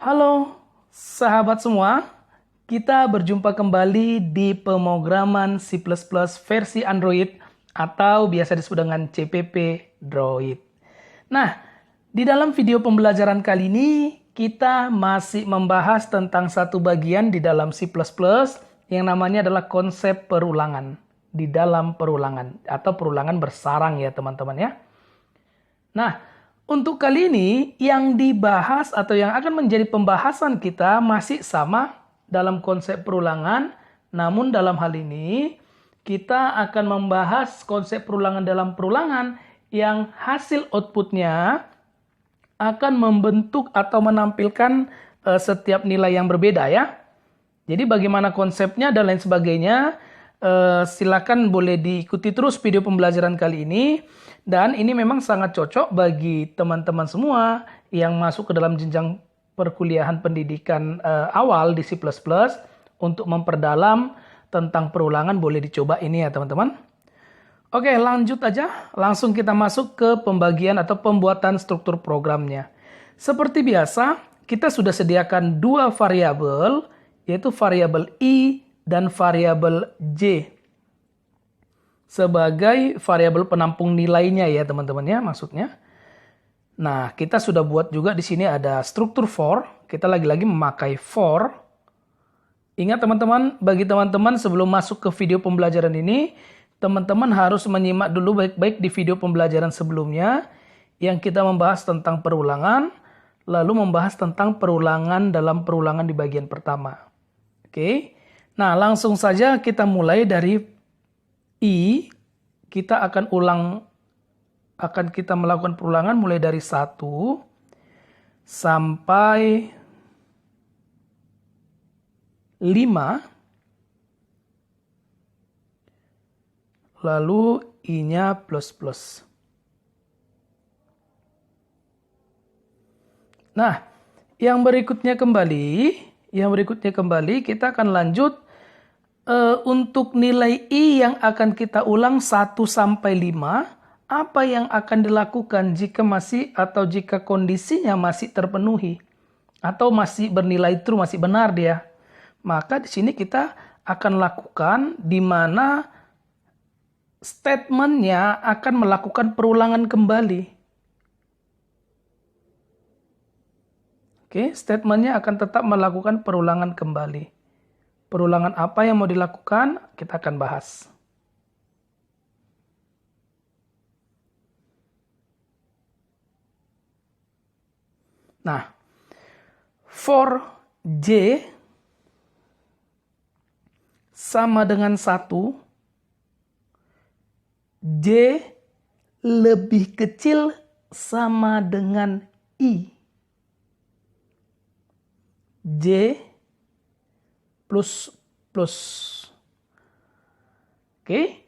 Halo sahabat semua, kita berjumpa kembali di pemrograman C++ versi Android atau biasa disebut dengan CPP Droid. Nah, di dalam video pembelajaran kali ini kita masih membahas tentang satu bagian di dalam C++ yang namanya adalah konsep perulangan di dalam perulangan atau perulangan bersarang ya teman-teman ya. Nah, untuk kali ini yang dibahas atau yang akan menjadi pembahasan kita masih sama dalam konsep perulangan, namun dalam hal ini kita akan membahas konsep perulangan dalam perulangan yang hasil outputnya akan membentuk atau menampilkan setiap nilai yang berbeda ya. Jadi bagaimana konsepnya dan lain sebagainya, silakan boleh diikuti terus video pembelajaran kali ini. Dan ini memang sangat cocok bagi teman-teman semua yang masuk ke dalam jenjang perkuliahan pendidikan awal di C++ untuk memperdalam tentang perulangan. Boleh dicoba ini ya teman-teman. Oke, lanjut aja. Langsung kita masuk ke pembagian atau pembuatan struktur programnya. Seperti biasa, kita sudah sediakan dua variabel, yaitu variabel I dan variabel J. Sebagai variabel penampung nilainya ya teman-teman ya maksudnya. Nah, kita sudah buat juga di sini ada struktur for. Kita lagi-lagi memakai for. Ingat teman-teman, bagi teman-teman sebelum masuk ke video pembelajaran ini, teman-teman harus menyimak dulu baik-baik di video pembelajaran sebelumnya yang kita membahas tentang perulangan, lalu membahas tentang perulangan dalam perulangan di bagian pertama. Oke. Nah, langsung saja kita mulai dari I, kita akan kita melakukan perulangan mulai dari 1 sampai 5, lalu I-nya plus. Nah, yang berikutnya kembali kita akan lanjut. Untuk nilai I yang akan kita ulang 1 sampai 5, apa yang akan dilakukan jika jika kondisinya masih terpenuhi atau masih bernilai true, masih benar dia. Maka di sini kita akan lakukan di mana statementnya akan melakukan perulangan kembali. Oke, statementnya akan tetap melakukan perulangan kembali. Perulangan apa yang mau dilakukan, kita akan bahas. Nah, for J sama dengan 1, J lebih kecil sama dengan I. J plus. Oke.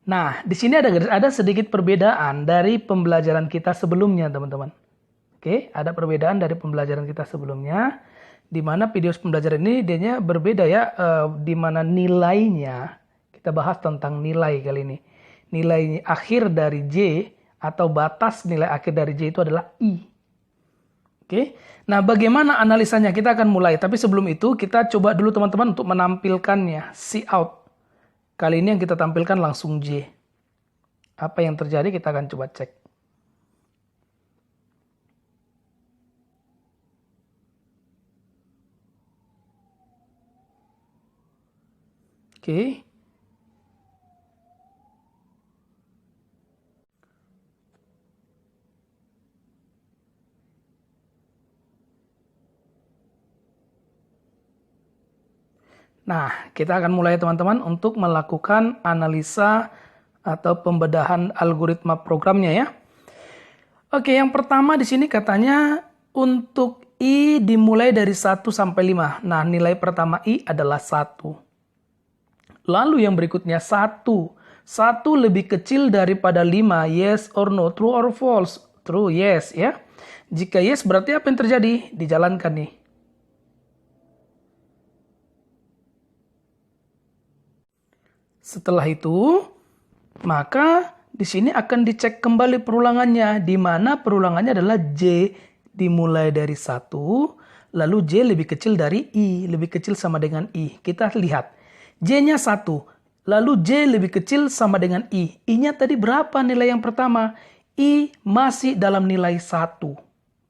Nah, di sini ada sedikit perbedaan dari pembelajaran kita sebelumnya, teman-teman. Oke, ada perbedaan dari pembelajaran kita sebelumnya, di mana video pembelajaran ini dia berbeda ya, di mana nilainya, kita bahas tentang nilai kali ini. Nilai akhir dari J atau batas nilai akhir dari J itu adalah I. Oke, nah bagaimana analisanya kita akan mulai. Tapi sebelum itu kita coba dulu teman-teman untuk menampilkannya. Cout. Kali ini yang kita tampilkan langsung J. Apa yang terjadi kita akan coba cek. Oke. Nah, kita akan mulai teman-teman untuk melakukan analisa atau pembedahan algoritma programnya ya. Oke, yang pertama di sini katanya untuk I dimulai dari 1 sampai 5. Nah, nilai pertama I adalah 1. Lalu yang berikutnya 1. 1 lebih kecil daripada 5. Yes or no? True or false? True, yes ya. Jika yes berarti apa yang terjadi? Dijalankan nih. Setelah itu, maka di sini akan dicek kembali perulangannya, di mana perulangannya adalah J dimulai dari 1, lalu J lebih kecil dari I, lebih kecil sama dengan I. Kita lihat, J-nya 1, lalu J lebih kecil sama dengan I. I-nya tadi berapa nilai yang pertama? I masih dalam nilai 1.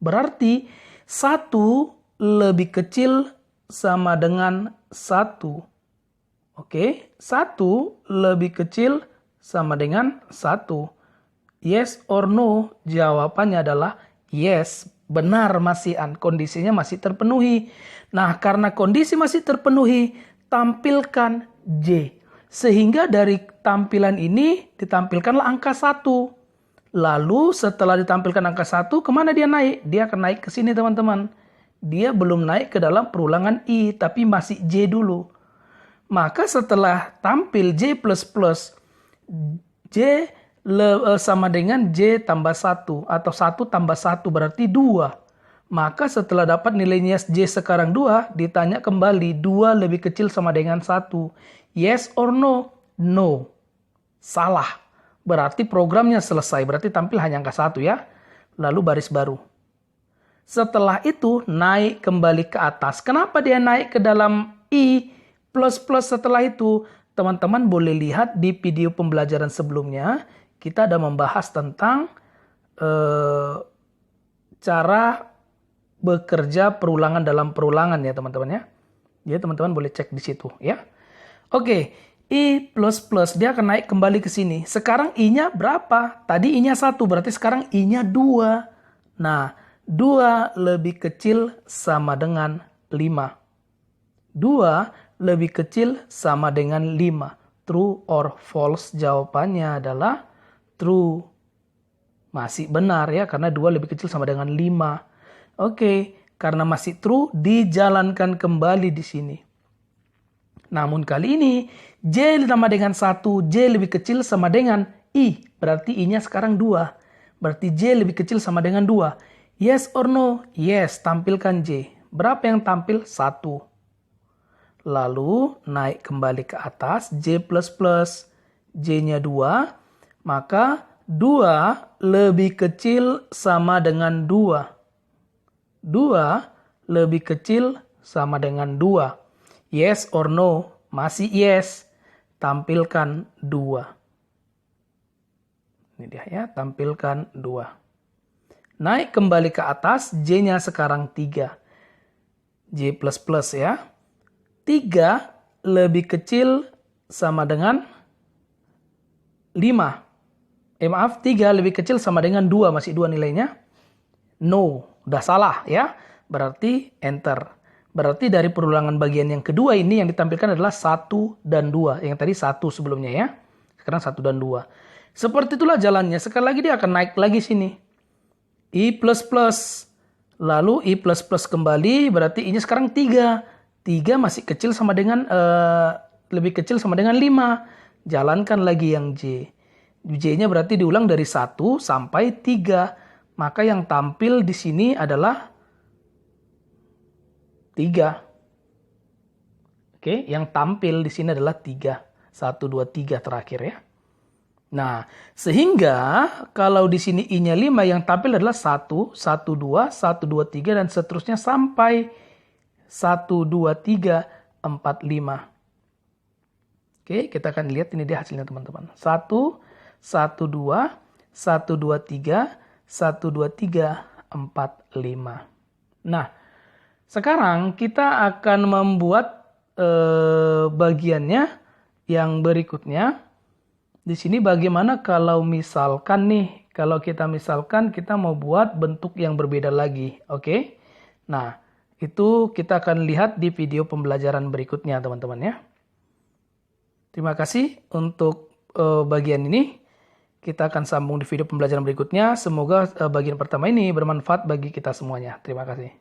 Berarti 1 lebih kecil sama dengan 1. Oke, 1 lebih kecil sama dengan 1. Yes or no? Jawabannya adalah yes. Benar Mas Ian, kondisinya masih terpenuhi. Nah, karena kondisi masih terpenuhi, tampilkan J. Sehingga dari tampilan ini ditampilkanlah angka 1. Lalu setelah ditampilkan angka 1, kemana dia naik? Dia akan naik ke sini teman-teman. Dia belum naik ke dalam perulangan I, tapi masih J dulu. Maka setelah tampil J++, J sama dengan J tambah 1 atau 1 tambah 1 berarti 2. Maka setelah dapat nilainya J sekarang 2, ditanya kembali 2 lebih kecil sama dengan 1. Yes or no? No. Salah. Berarti programnya selesai. Berarti tampil hanya angka 1 ya. Lalu baris baru. Setelah itu naik kembali ke atas. Kenapa dia naik ke dalam I++ setelah itu? Teman-teman boleh lihat di video pembelajaran sebelumnya. Kita ada membahas tentang cara bekerja perulangan dalam perulangan ya teman-teman ya. Jadi teman-teman boleh cek di situ ya. Oke, I++ dia akan naik kembali ke sini. Sekarang I-nya berapa? Tadi I-nya 1, berarti sekarang I-nya 2. Nah, 2 lebih kecil sama dengan 5. 2 lebih kecil sama dengan 5. True or false? Jawabannya adalah true. Masih benar ya, karena 2 lebih kecil sama dengan 5. Oke, karena masih true, dijalankan kembali di sini. Namun kali ini, J sama dengan 1, J lebih kecil sama dengan I. Berarti I-nya sekarang 2. Berarti J lebih kecil sama dengan 2. Yes or no? Yes, tampilkan J. Berapa yang tampil? 1. Lalu naik kembali ke atas, J++, J-nya 2. Maka 2 lebih kecil sama dengan 2. 2 lebih kecil sama dengan 2. Yes or no? Masih yes. Tampilkan 2. Ini dia ya, tampilkan 2. Naik kembali ke atas, J-nya sekarang 3. J++ ya. 3 lebih kecil sama dengan 5. Maaf, 3 lebih kecil sama dengan 2. Masih 2 nilainya. No, udah salah ya. Berarti enter. Berarti dari perulangan bagian yang kedua ini yang ditampilkan adalah 1 dan 2. Yang tadi 1 sebelumnya ya. Sekarang 1 dan 2. Seperti itulah jalannya. Sekali lagi dia akan naik lagi sini. I++. Lalu I++ kembali. Berarti I-nya sekarang 3. 3 masih kecil sama dengan lebih kecil sama dengan 5. Jalankan lagi yang J. J-nya berarti diulang dari 1 sampai 3. Maka yang tampil di sini adalah 3. Oke, yang tampil di sini adalah 3. 1, 2, 3 terakhir ya. Nah, sehingga kalau di sini I-nya 5, yang tampil adalah 1, 1, 2, 1, 2, 3, dan seterusnya sampai 1, 2, 3, 4, 5. Oke, kita akan lihat ini dia hasilnya teman-teman. 1, 1, 2, 1, 2, 3, 1, 2, 3, 4, 5. Nah, sekarang kita akan membuat bagiannya yang berikutnya. Di sini bagaimana kalau misalkan nih, kalau kita misalkan kita mau buat bentuk yang berbeda lagi, oke? Nah, itu kita akan lihat di video pembelajaran berikutnya teman-teman ya. Terima kasih untuk bagian ini. Kita akan sambung di video pembelajaran berikutnya. Semoga bagian pertama ini bermanfaat bagi kita semuanya. Terima kasih.